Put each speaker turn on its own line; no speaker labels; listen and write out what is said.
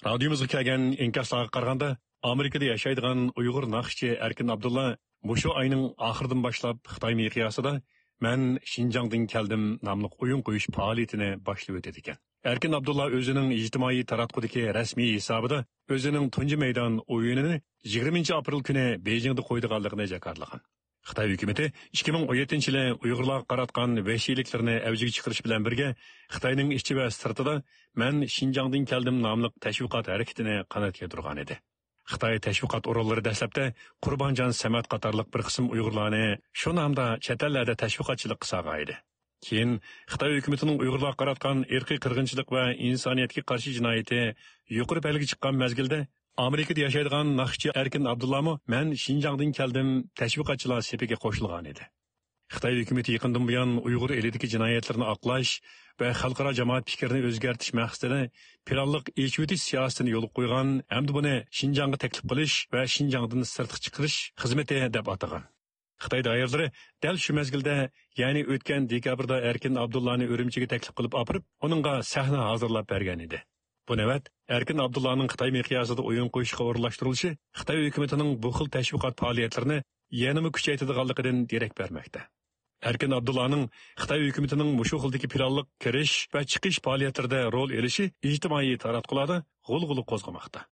Radiomuzga kelgan inkaslarga qaraganda, Amerikada yashaydigan Uyg'ur naqshchi Erkin Abdulla mushu oyning oxiridan boshlab Xitoy miqyosida "Men Xinjiangdan keldim" nomli o'yin qo'yish faoliyatini boshlab o'tadi ekan. Erkin Abdulla o'zining ijtimoiy taratqudagi rasmiy hisobida o'zining tunji maydon o'yinini 20 aprel kuni Beijingda qo'ydiganligini jakarlagan. Xitoy hukumati 2017-yili Uyg'urlarga qaratgan vahshiyliklarni avjiga chiqarish bilan birga Xitoyning ichi va sirtida "Men Xinjiangdan keldim" nomli tashviqot harakatini qanot keltirgan edi. Xitoy tashviqot o'rinlari dastlabda Qurbonjon Samat qatorliq bir qism Uyg'urlarni shu nomda chet ellarda tashviqotchilik qilgan edi. Keyin Xitoy hukumatining Uyg'urlarga qaratgan irqiy qirg'inchilik va insoniyatga qarshi jinoyati yuqori belgiga chiqqan mezgilda Amerikada yashaydigan naqshchi Erkin Abdullamo "Men Xinjiangdan keldim" tashviqotchilar sepiga qo'shilgan edi. Xitoy hukumati yaqindan buyon Uyg'ur elidagi jinoyatlarni oqlash va xalqaro jamoat fikrini o'zgartirish maqsadida planliq echuvitish siyosatini yo'l qo'ygan hamda buni Xinjiangga taklif qilish va Xinjiangdan sirtqa chiqarish xizmati deb atagan. Xitoy doiralari dal shu mezgilda, ya'ni o'tgan dekabrda Erkin Abdullani Urumchiga taklif qilib olib, uningga sahna hozirlab bergan edi. Bu navbat Erkin Abdullaning Xitoy miqyosida o'yin qo'yishga o'rinlashtirilishi Xitoy hukumatining bu xil tashviqot faoliyatlarini yanada kuchaytirganligidan derak bermoqda. Erkin Abdullaning Xitoy hukumatining mushu xildagi planliq kirish va chiqish faoliyatlarida rol elishi ijtimoiy taratqularda g'ulg'uli qo'zg'amoqda.